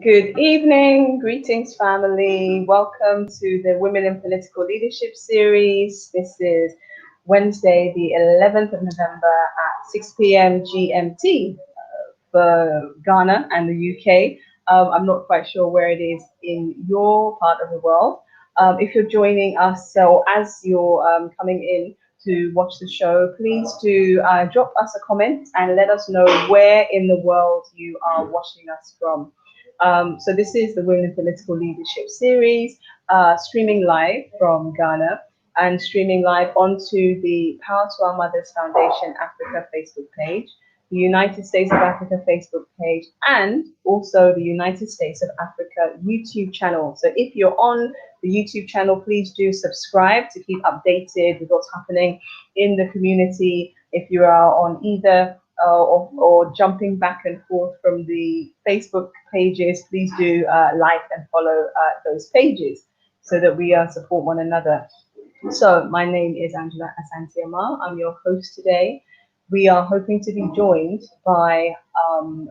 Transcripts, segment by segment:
Good evening, greetings, family. Welcome to the Women in Political Leadership series. This is Wednesday, the 11th of November at 6 p.m. GMT for Ghana and the UK. I'm not quite sure where it is in your part of the world. If you're joining us, so as you're coming in to watch the show, please do drop us a comment and let us know where in the world you are watching us from. So this is the Women in Political Leadership series, streaming live from Ghana and streaming live onto the Power to Our Mothers Foundation Africa Facebook page, the United States of Africa Facebook page, and also the United States of Africa YouTube channel. So if you're on the YouTube channel, please do subscribe to keep updated with what's happening in the community. If you are on either or jumping back and forth from the Facebook pages, please do like and follow those pages so that we support one another. So my name is Angela Asante-Armar. I'm your host today. We are hoping to be joined by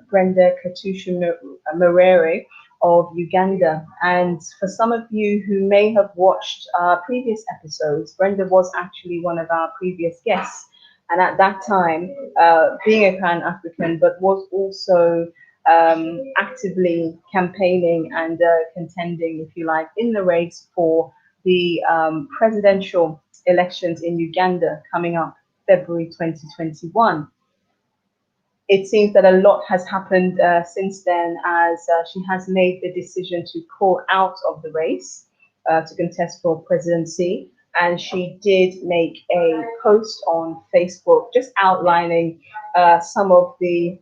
Brenda Katushemererwe of Uganda. And for some of you who may have watched previous episodes, Brenda was actually one of our previous guests. And at that time, being a Pan-African, but was also actively campaigning and contending, if you like, in the race for the presidential elections in Uganda coming up February 2021. It seems that a lot has happened since then, as she has made the decision to pull out of the race to contest for presidency. And she did make a post on Facebook just outlining some of the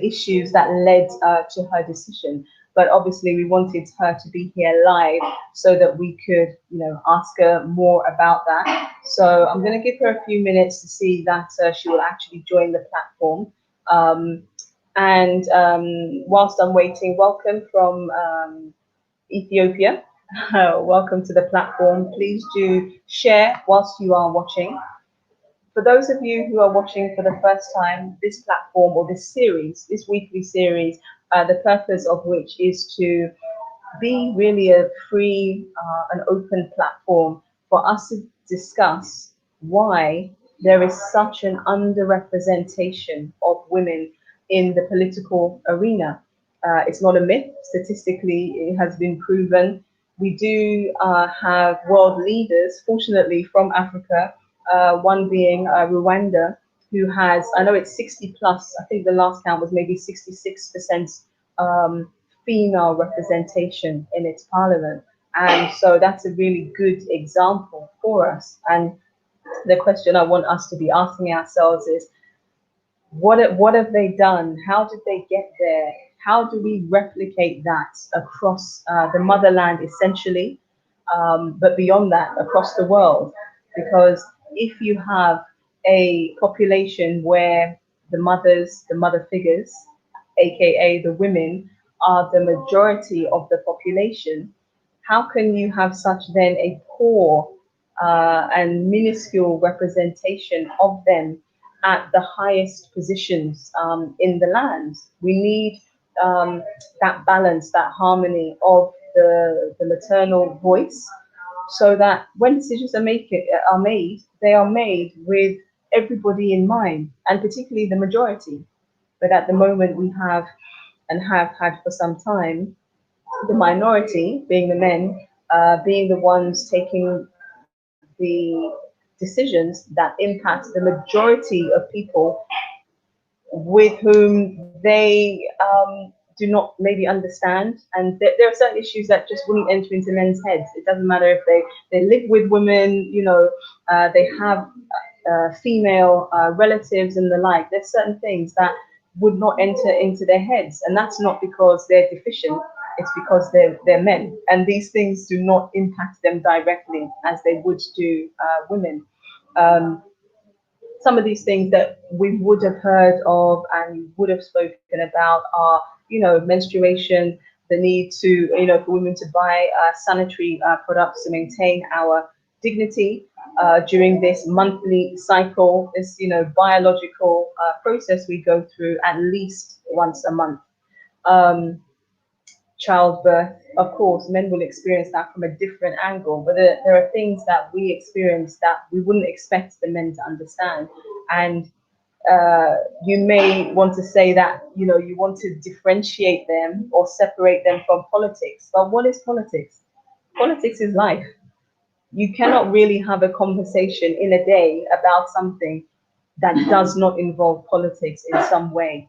issues that led to her decision. But obviously, we wanted her to be here live so that we could, ask her more about that. So I'm going to give her a few minutes to see that she will actually join the platform. And whilst I'm waiting, welcome from Ethiopia. Welcome to the platform. Please do share whilst you are watching. For those of you who are watching for the first time, this platform or this series, this weekly series, the purpose of which is to be really a free and open platform for us to discuss why there is such an underrepresentation of women in the political arena. It's not a myth. Statistically, it has been proven. We do have world leaders, fortunately, from Africa, one being Rwanda, who has, I know it's 60 plus, I think the last count was maybe 66% female representation in its parliament. And so that's a really good example for us. And the question I want us to be asking ourselves is, what have they done? How did they get there? How do we replicate that across the motherland, essentially, but beyond that, across the world? Because if you have a population where the mother figures, aka the women, are the majority of the population, how can you have such then a poor and minuscule representation of them at the highest positions in the land? We need that balance, that harmony of the maternal voice, so that when decisions are made, they are made with everybody in mind, and particularly the majority. But at the moment, we have and have had for some time the minority, being the men, being the ones taking the decisions that impact the majority of people with whom they do not maybe understand. And there are certain issues that just wouldn't enter into men's heads. It doesn't matter if they live with women, they have female relatives and the like. There's certain things that would not enter into their heads. And that's not because they're deficient. It's because they're men. And these things do not impact them directly as they would do women. Some of these things that we would have heard of and would have spoken about are, menstruation, the need to, for women to buy sanitary products to maintain our dignity during this monthly cycle, this biological process we go through at least once a month. Um, Childbirth, of course, men will experience that from a different angle, but there are things that we experience that we wouldn't expect the men to understand. And you may want to say that you want to differentiate them or separate them from politics. But what is politics? Politics is life. You cannot really have a conversation in a day about something that does not involve politics in some way.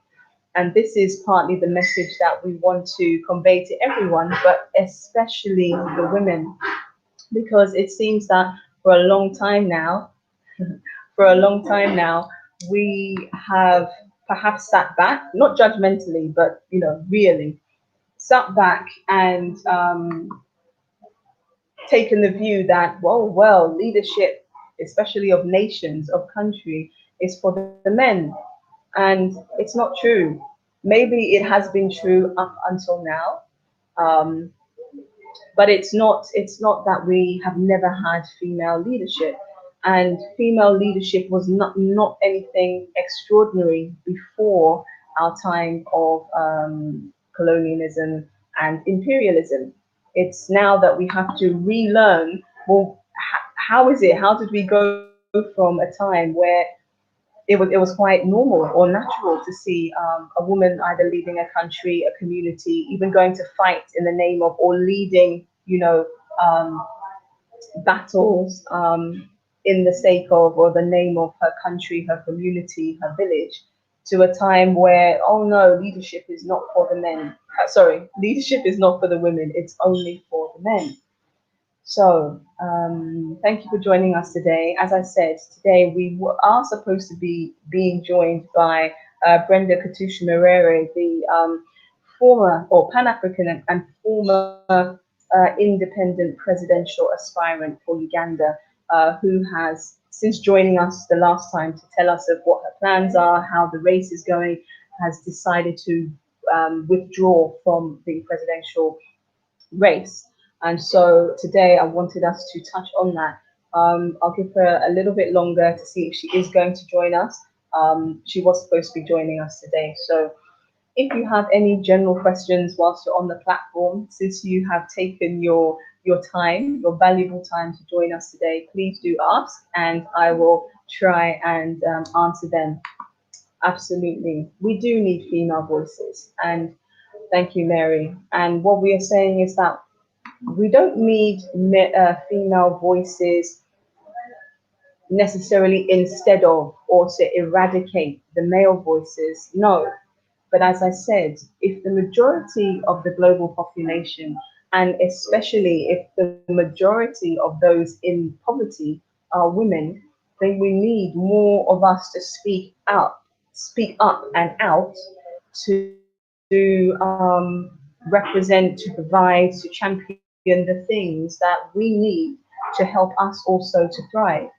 And this is partly the message that we want to convey to everyone, but especially the women, because it seems that for a long time now, for a long time now, we have perhaps sat back, not judgmentally, but really sat back and taken the view that, well, leadership, especially of nations, of country, is for the men. And it's not true. Maybe it has been true up until now, um, but it's not that we have never had female leadership. And female leadership was not anything extraordinary before our time of colonialism and imperialism. It's now that we have to relearn, well, how is it, how did we go from a time where it was quite normal or natural to see a woman either leading a country, a community, even going to fight in the name of, or leading, um, battles in the sake of, or the name of her country, her community, her village, to a time where, oh no, leadership is not for the men. Sorry, leadership is not for the women, it's only for the men. So, thank you for joining us today. As I said, today are supposed to be being joined by Brenda Katushemererwe, the former or Pan-African and former independent presidential aspirant for Uganda, who has, since joining us the last time to tell us of what her plans are, how the race is going, has decided to withdraw from the presidential race. And so today I wanted us to touch on that. I'll give her a little bit longer to see if she is going to join us. She was supposed to be joining us today. So if you have any general questions whilst you're on the platform, since you have taken your time, your valuable time to join us today, please do ask and I will try and answer them. Absolutely. We do need female voices. And thank you, Mary. And what we are saying is that we don't need female voices necessarily instead of or to eradicate the male voices. No. But as I said, if the majority of the global population, and especially if the majority of those in poverty are women, then we need more of us to speak up and out to represent, to provide, to champion the things that we need to help us also to thrive.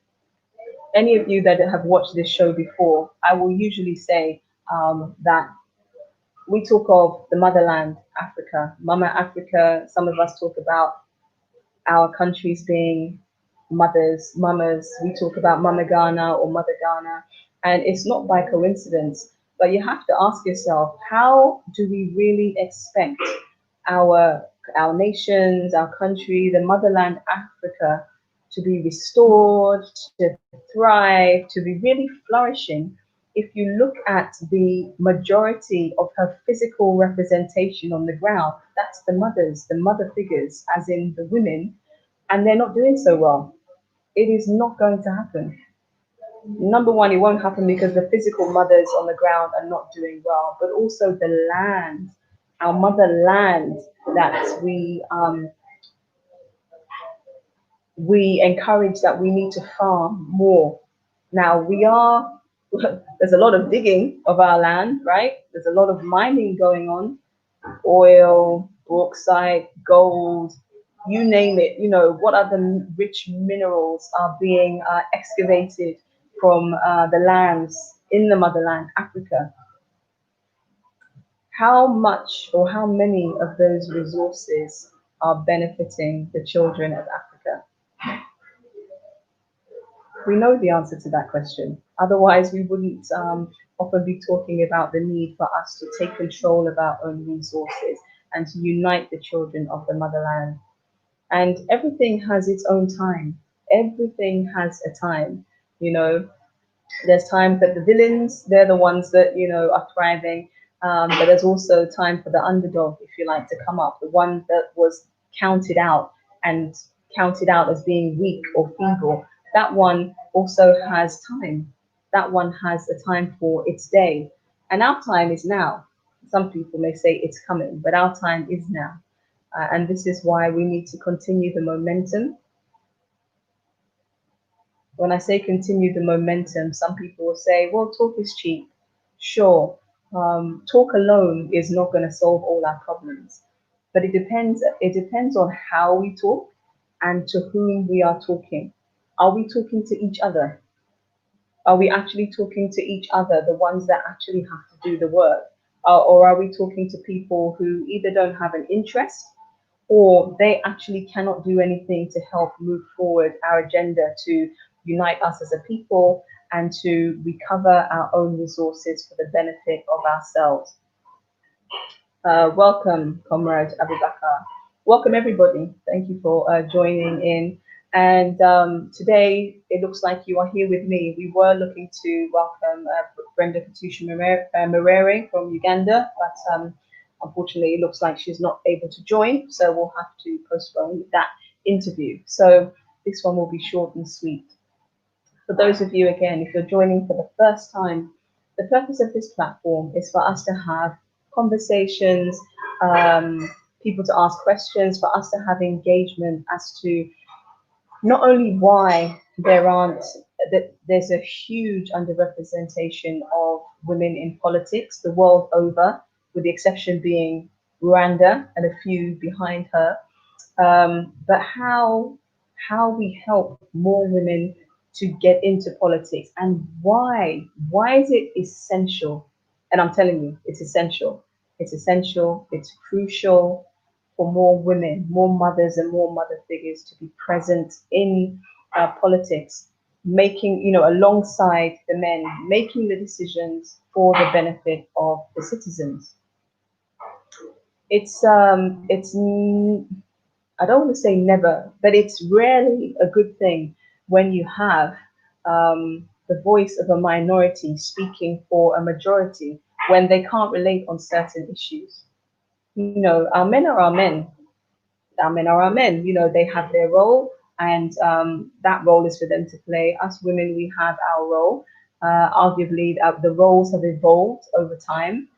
Any of you that have watched this show before, I will usually say that we talk of the motherland, Africa, Mama Africa. Some of us talk about our countries being mothers, mamas. We talk about Mama Ghana or Mother Ghana, and it's not by coincidence. But you have to ask yourself, how do we really expect our our nations, our country, the motherland, Africa, to be restored, to thrive, to be really flourishing? If you look at the majority of her physical representation on the ground, that's the mothers, the mother figures, as in the women, and they're not doing so well. It is not going to happen. Number one, it won't happen because the physical mothers on the ground are not doing well, but also the land, our motherland that we encourage that we need to farm more. Now we are there's a lot of digging of our land, right? There's a lot of mining going on, oil, bauxite, gold, you name it. What other rich minerals are being excavated from the lands in the motherland, Africa? How much or how many of those resources are benefiting the children of Africa? We know the answer to that question. Otherwise, we wouldn't often be talking about the need for us to take control of our own resources and to unite the children of the motherland. And everything has its own time. Everything has a time. You know, there's times that the villains, they're the ones that, are thriving. But there's also time for the underdog, if you like, to come up, the one that was counted out and counted out as being weak or feeble. That one also has time. That one has a time for its day. And our time is now. Some people may say it's coming, but our time is now. And this is why we need to continue the momentum. When I say continue the momentum, some people will say, well, talk is cheap. Sure, talk alone is not going to solve all our problems, but it depends on how we talk and to whom we are talking. Are we talking to each other? Are we actually talking to each other, the ones that actually have to do the work? Or are we talking to people who either don't have an interest or they actually cannot do anything to help move forward our agenda to unite us as a people and to recover our own resources for the benefit of ourselves? Welcome, Comrade Abubakar. Welcome, everybody. Thank you for joining in. And today, it looks like you are here with me. We were looking to welcome Brenda Katushemererwe from Uganda, but unfortunately, it looks like she's not able to join, so we'll have to postpone that interview. So this one will be short and sweet. For those of you, again, if you're joining for the first time, the purpose of this platform is for us to have conversations, people to ask questions, for us to have engagement as to not only why there's a huge underrepresentation of women in politics the world over, with the exception being Rwanda and a few behind her, but how we help more women to get into politics, and why is it essential? And I'm telling you, it's essential. It's essential. It's crucial for more women, more mothers, and more mother figures to be present in politics, making, alongside the men, making the decisions for the benefit of the citizens. It's I don't want to say never, but it's rarely a good thing when you have the voice of a minority speaking for a majority when they can't relate on certain issues. Our men are our men. Our men are our men. They have their role, and that role is for them to play. Us women, we have our role. Arguably, the roles have evolved over time,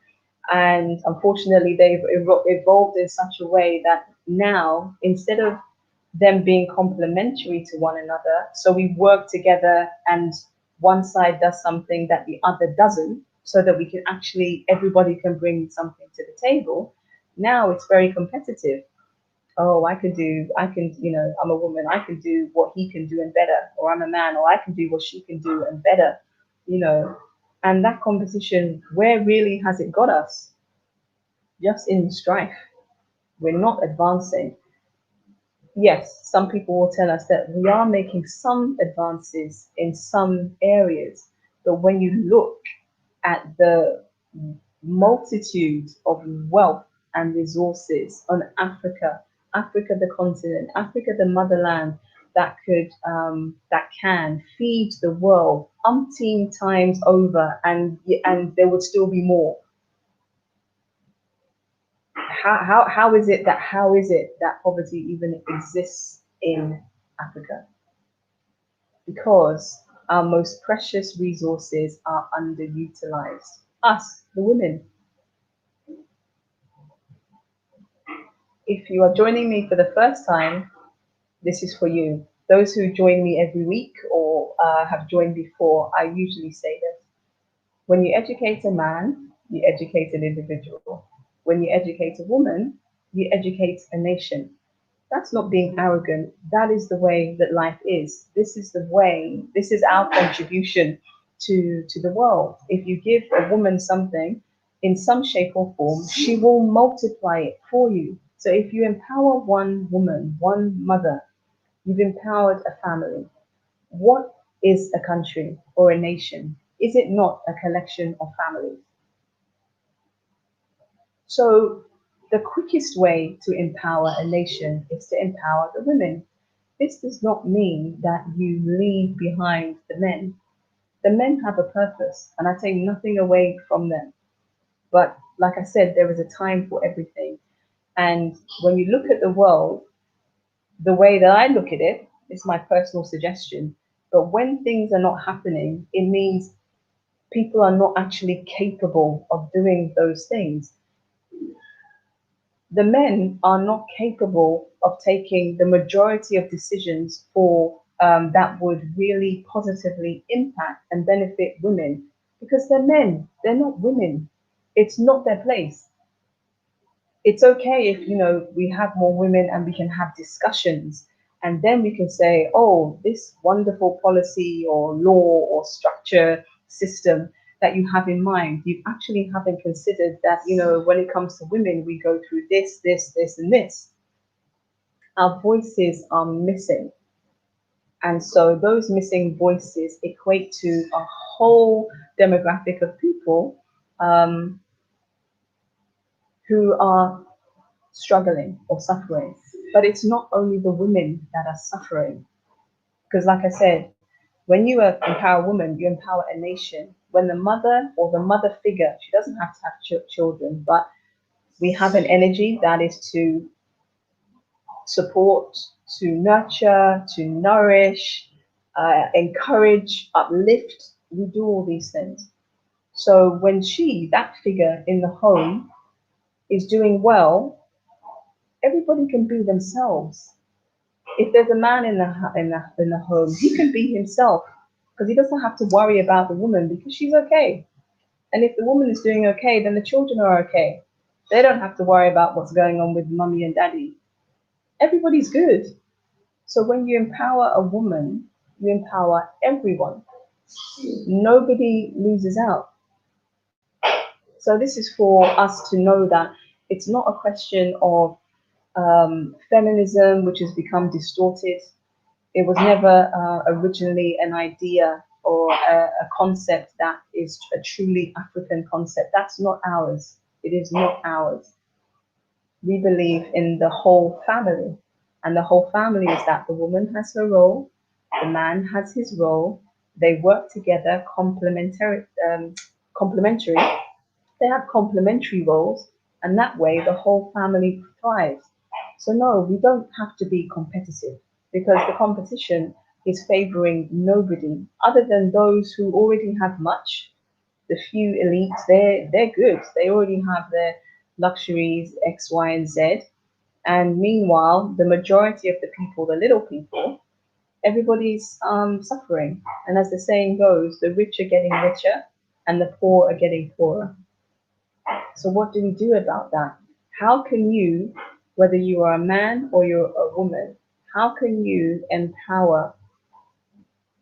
and unfortunately, they've evolved in such a way that now, instead of them being complementary to one another, so we work together and one side does something that the other doesn't, so that we can actually, everybody can bring something to the table. Now it's very competitive. Oh, I'm a woman, I can do what he can do and better, or I'm a man, or I can do what she can do and better, you know. And that competition, where really has it got us? Just in strife. We're not advancing. Yes, some people will tell us that we are making some advances in some areas, but when you look at the multitude of wealth and resources on Africa, Africa the continent, Africa the motherland, that can feed the world umpteen times over, and there would still be more. How is it that poverty even exists in Africa? Because our most precious resources are underutilized. Us, the women. If you are joining me for the first time, this is for you. Those who join me every week or have joined before, I usually say this. When you educate a man, you educate an individual. When you educate a woman, you educate a nation. That's not being arrogant. That is the way that life is. This is the way, this is our contribution to the world. If you give a woman something in some shape or form, she will multiply it for you. So if you empower one woman, one mother, you've empowered a family. What is a country or a nation? Is it not a collection of families? So the quickest way to empower a nation is to empower the women. This does not mean that you leave behind the men. The men have a purpose, and I take nothing away from them. But like I said, there is a time for everything. And when you look at the world, the way that I look at it is my personal suggestion. But when things are not happening, it means people are not actually capable of doing those things. The men are not capable of taking the majority of decisions for that would really positively impact and benefit women because they're men, they're not women. It's not their place. It's okay if we have more women and we can have discussions and then we can say, oh, this wonderful policy or law or structure system that you have in mind, you actually haven't considered that when it comes to women we go through this and this. Our voices are missing, and so those missing voices equate to a whole demographic of people who are struggling or suffering. But it's not only the women that are suffering. Because, like I said, when you empower a woman, you empower a nation. When the mother or the mother figure, she doesn't have to have children, but we have an energy that is to support, to nurture, to nourish, encourage, uplift. We do all these things. So when that figure in the home, is doing well, everybody can be themselves. If there's a man in the home, he can be himself because he doesn't have to worry about the woman because she's okay. And if the woman is doing okay, then the children are okay. They don't have to worry about what's going on with mummy and daddy. Everybody's good. So when you empower a woman, you empower everyone. Nobody loses out. So this is for us to know that it's not a question of feminism, which has become distorted. It was never originally an idea or a concept that is a truly African concept. That's not ours. It is not ours. We believe in the whole family. And the whole family is that the woman has her role, the man has his role, they work together complementary. They have complementary roles, and that way the whole family thrives. So no, we don't have to be competitive because the competition is favoring nobody other than those who already have much. The few elites, they're good. They already have their luxuries X, Y, and Z. And meanwhile, the majority of the people, the little people, everybody's suffering. And as the saying goes, the rich are getting richer and the poor are getting poorer. So what do we do about that? How can you, whether you are a man or you're a woman, how can you empower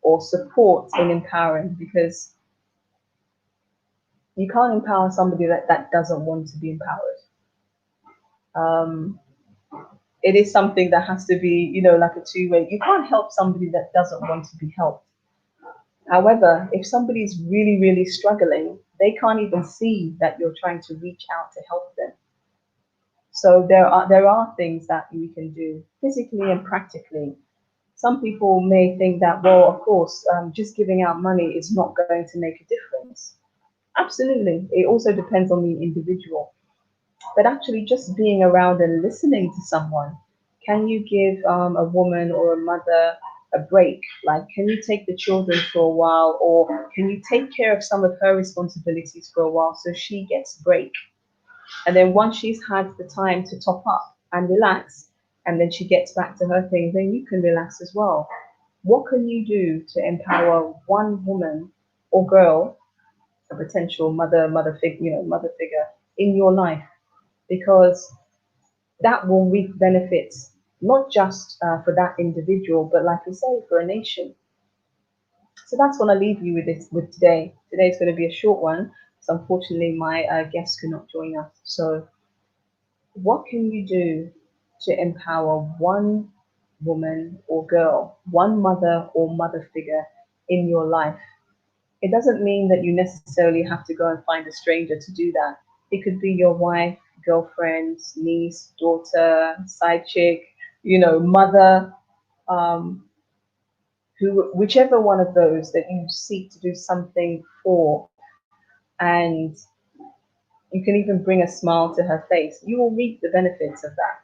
or support in empowering? Because you can't empower somebody that doesn't want to be empowered. It is something that has to be, like a two-way. You can't help somebody that doesn't want to be helped. However, if somebody's really, really struggling, they can't even see that you're trying to reach out to help them. So there are things that we can do physically and practically. Some people may think that, well, of course, just giving out money is not going to make a difference. Absolutely. It also depends on the individual. But actually just being around and listening to someone, can you give a woman or a mother a break? Like, can you take the children for a while, or can you take care of some of her responsibilities for a while so she gets a break? And then once she's had the time to top up and relax, and then she gets back to her thing, then you can relax as well. What can you do to empower one woman or girl, a potential mother figure in your life? Because that will reap benefits not just for that individual, but like we say, for a nation. So that's what I leave you with today. Today's going to be a short one, so unfortunately my guest could not join us. So what can you do to empower one woman or girl, one mother or mother figure in your life. It doesn't mean that you necessarily have to go and find a stranger to do that. It could be your wife, girlfriend, niece, daughter, side chick, mother, um, whichever one of those that you seek to do something for, and you can even bring a smile to her face. You will reap the benefits of that,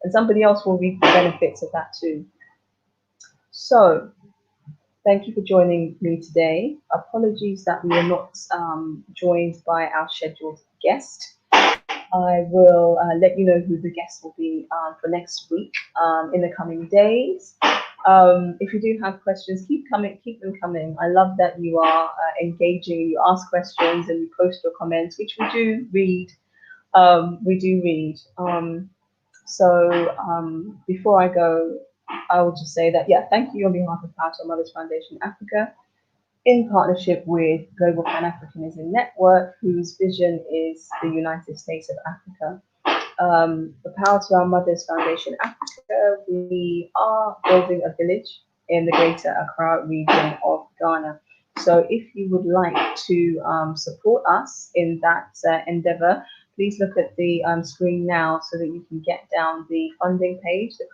and somebody else will reap the benefits of that too. So, thank you for joining me today. Apologies that we are not joined by our scheduled guest. I will let you know who the guest will be for next week in the coming days. If you do have questions, keep them coming. I love that you are engaging, you ask questions and you post your comments, which we do read. Before I go, I will just say that, thank you on behalf of Power to Our Mothers Foundation Africa, in partnership with Global Pan-Africanism Network, whose vision is the United States of Africa. The Power to Our Mothers Foundation Africa, we are building a village in the greater Accra region of Ghana. So if you would like to support us in that endeavor, please look at the screen now so that you can get down the funding page, the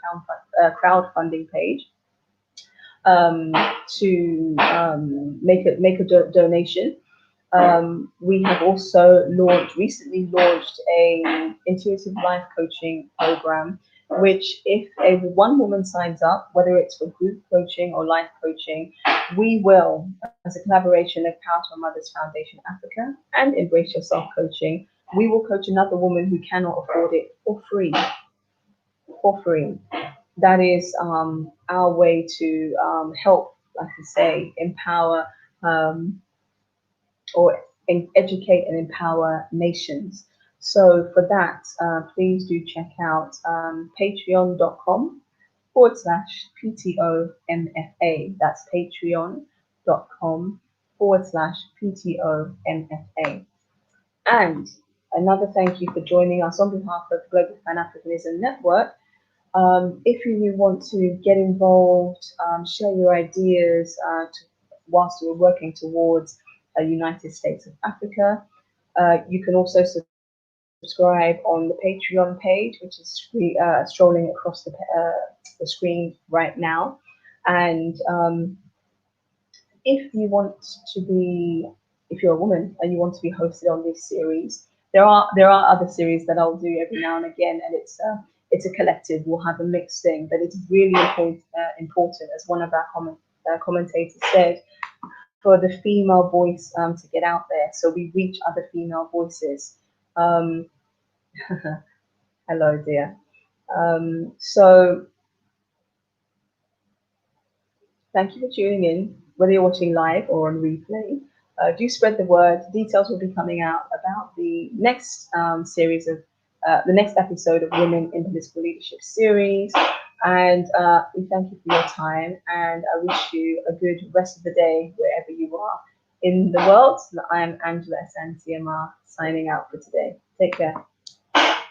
crowdfunding page, to make a donation. We have also recently launched a intuitive life coaching program, which if one woman signs up, whether it's for group coaching or life coaching, we will, as a collaboration of Power to Our Mothers Foundation Africa and Embrace Yourself Coaching, we will coach another woman who cannot afford it for free. For free. That is our way to help, like I say, empower or educate and empower nations. So for that, please do check out patreon.com/PTOMFA. That's patreon.com/PTOMFA. And another thank you for joining us on behalf of Global Pan-Africanism Network. If you want to get involved, share your ideas whilst we're working towards a United States of Africa, you can also subscribe on the Patreon page, which is strolling across the screen right now. And if you're a woman and you want to be hosted on this series, there are other series that I'll do every now and again, and it's a collective. We'll have a mixed thing, but it's really important, as one of our commentators said, for the female voice to get out there, so we reach other female voices. Hello, dear. So thank you for tuning in, whether you're watching live or on replay. Do spread the word. Details will be coming out about the next series of the next episode of Women in Political Leadership series. And we thank you for your time, and I wish you a good rest of the day wherever you are in the world. I am Angela Asante-Armar signing out for today. Take care.